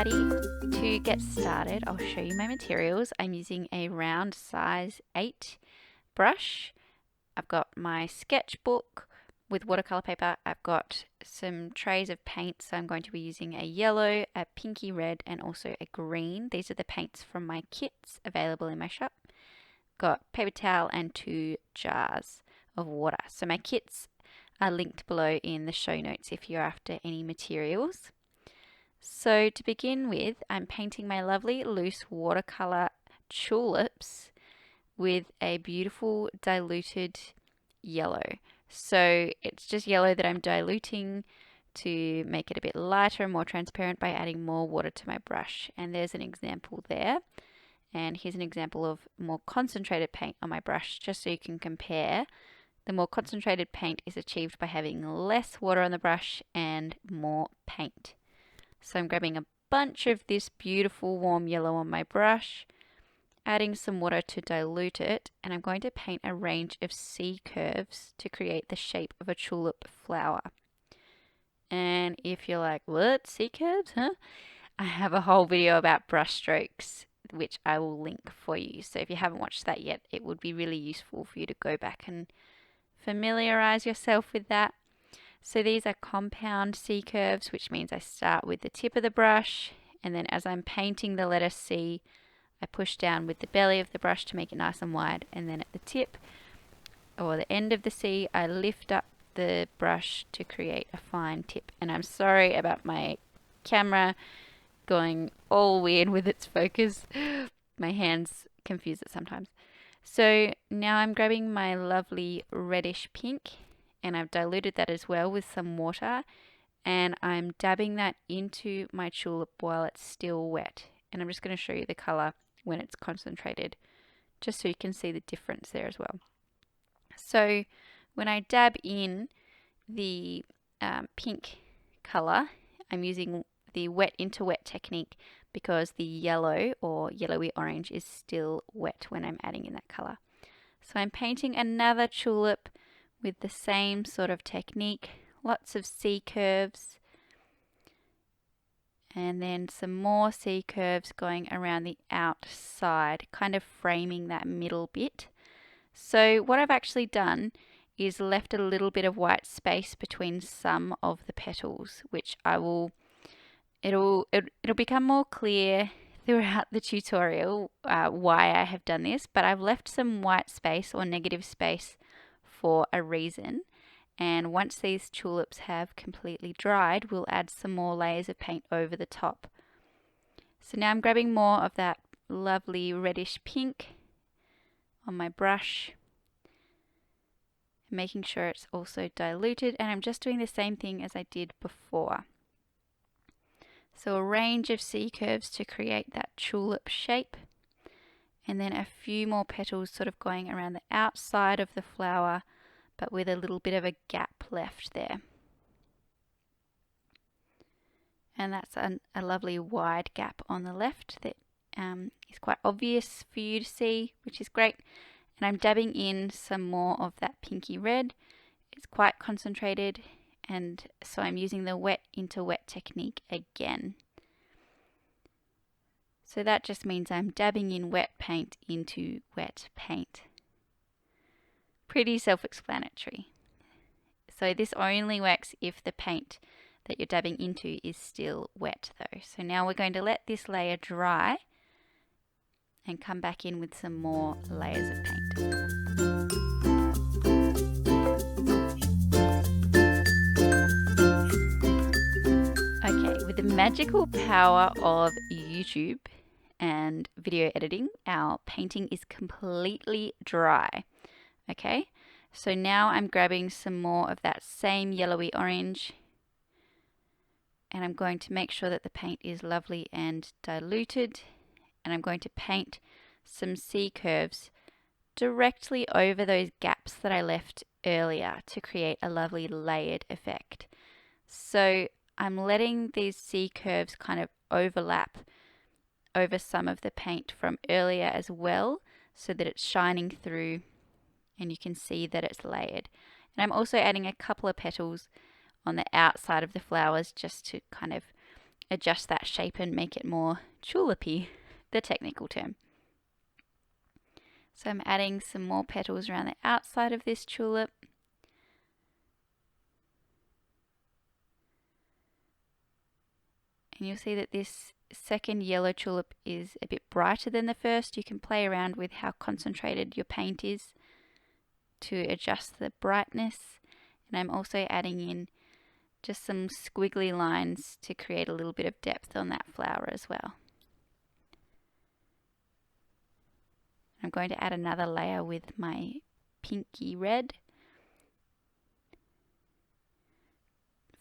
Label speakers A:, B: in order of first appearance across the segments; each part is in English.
A: everybody. To get started, I'll show you my materials. I'm using a round size 8 brush. I've got my sketchbook with watercolor paper. I've got some trays of paint, so I'm going to be using a yellow, a pinky red, and also a green. These are the paints from my kits available in my shop. Got paper towel and 2 jars of water. So my kits are linked below in the show notes if you're after any materials. So to begin with, I'm painting my lovely loose watercolor tulips with a beautiful diluted yellow. So it's just yellow that I'm diluting to make it a bit lighter and more transparent by adding more water to my brush. And there's an example there. And here's an example of more concentrated paint on my brush, just so you can compare. The more concentrated paint is achieved by having less water on the brush and more paint. So I'm grabbing a bunch of this beautiful warm yellow on my brush, adding some water to dilute it, and I'm going to paint a range of C curves to create the shape of a tulip flower. And if you're like, what, C curves, huh? I have a whole video about brushstrokes, which I will link for you. So if you haven't watched that yet, it would be really useful for you to go back and familiarize yourself with that. So these are compound C curves, which means I start with the tip of the brush, and then as I'm painting the letter C, I push down with the belly of the brush to make it nice and wide, and then at the tip or the end of the C, I lift up the brush to create a fine tip. And I'm sorry about my camera going all weird with its focus. My hands confuse it sometimes. So now I'm grabbing my lovely reddish pink, and I've diluted that as well with some water, and I'm dabbing that into my tulip while it's still wet. And I'm just going to show you the color when it's concentrated, just so you can see the difference there as well. So when I dab in the pink color, I'm using the wet into wet technique because the yellow or yellowy orange is still wet when I'm adding in that color. So I'm painting another tulip with the same sort of technique, lots of C curves, and then some more C curves going around the outside, kind of framing that middle bit. So what I've actually done is left a little bit of white space between some of the petals, which it'll become more clear throughout the tutorial why I have done this, but I've left some white space or negative space for a reason. And once these tulips have completely dried, we'll add some more layers of paint over the top. So now I'm grabbing more of that lovely reddish pink on my brush, making sure it's also diluted, and I'm just doing the same thing as I did before. So a range of C curves to create that tulip shape, and then a few more petals sort of going around the outside of the flower, but with a little bit of a gap left there. And that's a lovely wide gap on the left that is quite obvious for you to see, which is great. And I'm dabbing in some more of that pinky red. It's quite concentrated, and so I'm using the wet into wet technique again. So that just means I'm dabbing in wet paint into wet paint. Pretty self-explanatory. So this only works if the paint that you're dabbing into is still wet though. So now we're going to let this layer dry and come back in with some more layers of paint. Okay, with the magical power of YouTube and video editing, our painting is completely dry. Okay, so now I'm grabbing some more of that same yellowy orange, and I'm going to make sure that the paint is lovely and diluted, and I'm going to paint some C curves directly over those gaps that I left earlier to create a lovely layered effect. So I'm letting these C curves kind of overlap over some of the paint from earlier as well, so that it's shining through and you can see that it's layered. And I'm also adding a couple of petals on the outside of the flowers just to kind of adjust that shape and make it more tulipy, the technical term. So I'm adding some more petals around the outside of this tulip. And you'll see that this second yellow tulip is a bit brighter than the first. You can play around with how concentrated your paint is to adjust the brightness. And I'm also adding in just some squiggly lines to create a little bit of depth on that flower as well. I'm going to add another layer with my pinky red,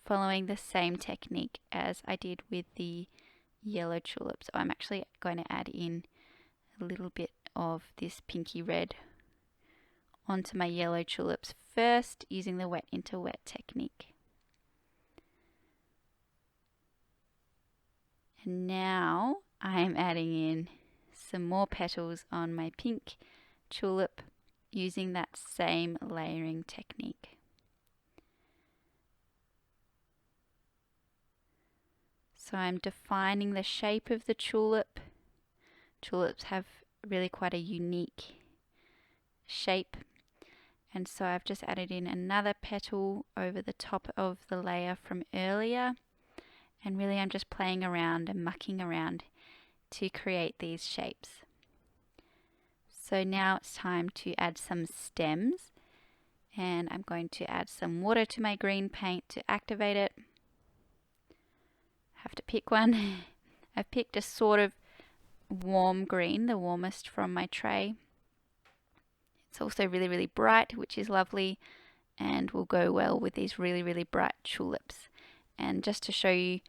A: following the same technique as I did with the yellow tulips. So I'm actually going to add in a little bit of this pinky red onto my yellow tulips first, using the wet into wet technique. And now I'm adding in some more petals on my pink tulip using that same layering technique. So I'm defining the shape of the tulip. Tulips have really quite a unique shape, and so I've just added in another petal over the top of the layer from earlier, and really I'm just playing around and mucking around to create these shapes. So now it's time to add some stems, and I'm going to add some water to my green paint to activate it. Have to pick one. I've picked a sort of warm green, the warmest from my tray. It's also really bright, which is lovely and will go well with these really bright tulips. And just to show you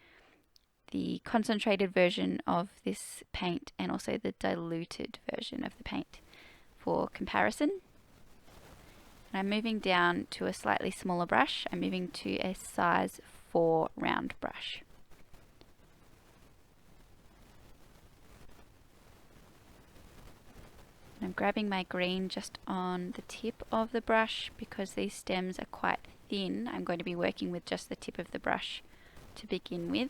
A: the concentrated version of this paint and also the diluted version of the paint for comparison. And I'm moving down to a slightly smaller brush. I'm moving to a size 4 round brush. And I'm grabbing my green just on the tip of the brush because these stems are quite thin. I'm going to be working with just the tip of the brush to begin with.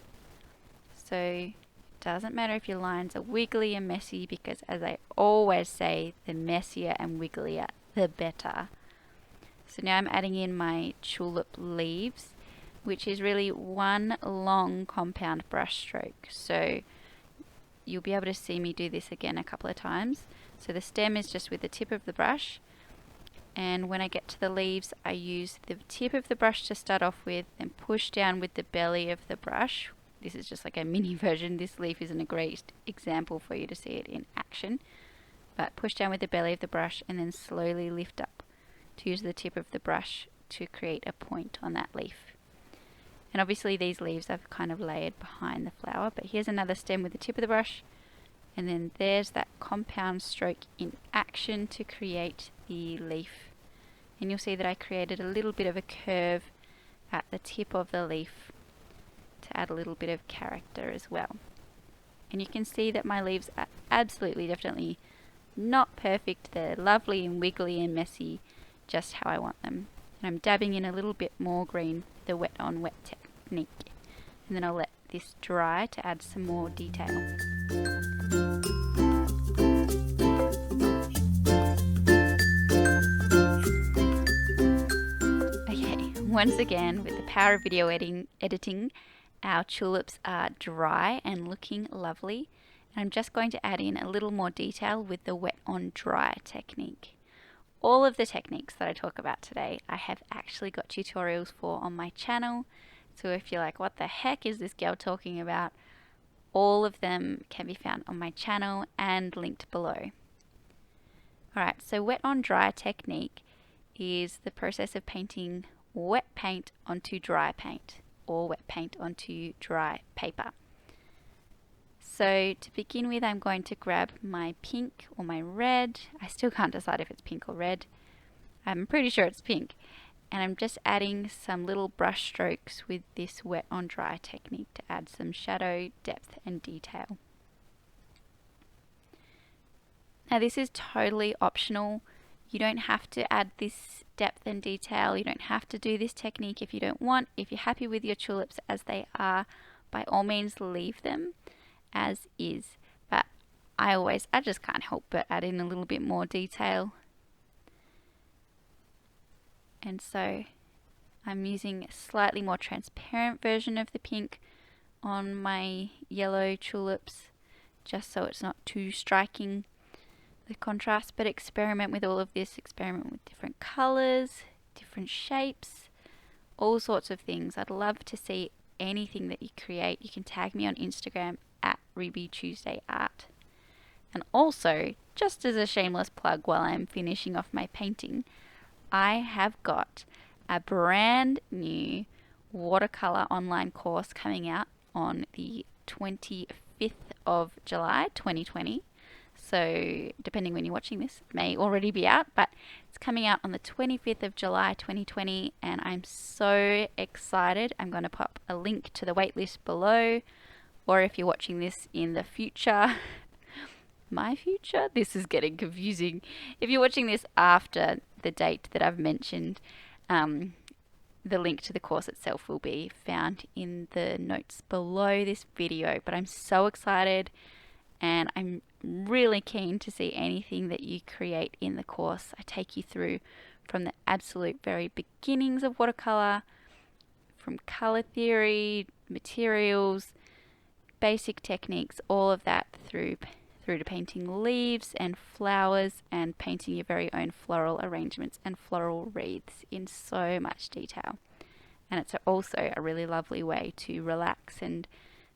A: So it doesn't matter if your lines are wiggly and messy, because as I always say, the messier and wigglier the better. So now I'm adding in my tulip leaves, which is really one long compound brush stroke. So you'll be able to see me do this again a couple of times. So the stem is just with the tip of the brush, and when I get to the leaves I use the tip of the brush to start off with, then push down with the belly of the brush. This is just like a mini version. This leaf isn't a great example for you to see it in action, but push down with the belly of the brush and then slowly lift up to use the tip of the brush to create a point on that leaf. And obviously these leaves I've kind of layered behind the flower, but here's another stem with the tip of the brush, and then there's that compound stroke in action to create the leaf. And you'll see that I created a little bit of a curve at the tip of the leaf to add a little bit of character as well. And you can see that my leaves are absolutely definitely not perfect. They're lovely and wiggly and messy, just how I want them. And I'm dabbing in a little bit more green, the wet on wet technique, and then I'll let this dry to add some more detail. Okay, once again, with the power of video editing, our tulips are dry and looking lovely. And I'm just going to add in a little more detail with the wet on dry technique. All of the techniques that I talk about today, I have actually got tutorials for on my channel. So if you're like, what the heck is this girl talking about? All of them can be found on my channel and linked below. Alright, so wet on dry technique is the process of painting wet paint onto dry paint, or wet paint onto dry paper. So to begin with, I'm going to grab my pink or my red. I still can't decide if it's pink or red. I'm pretty sure it's pink. And I'm just adding some little brush strokes with this wet on dry technique to add some shadow, depth and detail. Now this is totally optional. You don't have to add this depth and detail. You don't have to do this technique if you don't want. If you're happy with your tulips as they are, by all means leave them as is. But I just can't help but add in a little bit more detail. And so I'm using a slightly more transparent version of the pink on my yellow tulips, just so it's not too striking, the contrast. But experiment with all of this, experiment with different colors, different shapes, all sorts of things. I'd love to see anything that you create. You can tag me on Instagram at RubyTuesdayArt. And also, just as a shameless plug while I'm finishing off my painting, I have got a brand new watercolor online course coming out on the 25th of July 2020. So depending when you're watching this, it may already be out, but it's coming out on the 25th of July 2020, and I'm so excited. I'm going to pop a link to the waitlist below, or if you're watching this in the future, my future? This is getting confusing. If you're watching this after the date that I've mentioned, the link to the course itself will be found in the notes below this video. But I'm so excited, and I'm really keen to see anything that you create in the course. I take you through from the absolute very beginnings of watercolor, from color theory, materials, basic techniques, all of that through to painting leaves and flowers and painting your very own floral arrangements and floral wreaths in so much detail. And it's also a really lovely way to relax and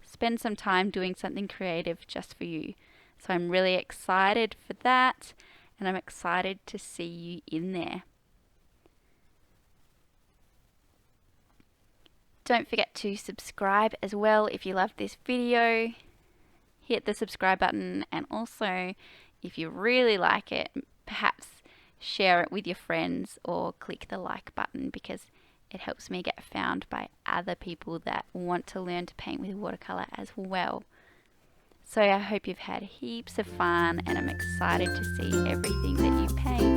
A: spend some time doing something creative just for you. So I'm really excited for that, and I'm excited to see you in there. Don't forget to subscribe as well if you loved this video. Hit the subscribe button, and also if you really like it, perhaps share it with your friends or click the like button, because it helps me get found by other people that want to learn to paint with watercolor as well. So I hope you've had heaps of fun, and I'm excited to see everything that you paint.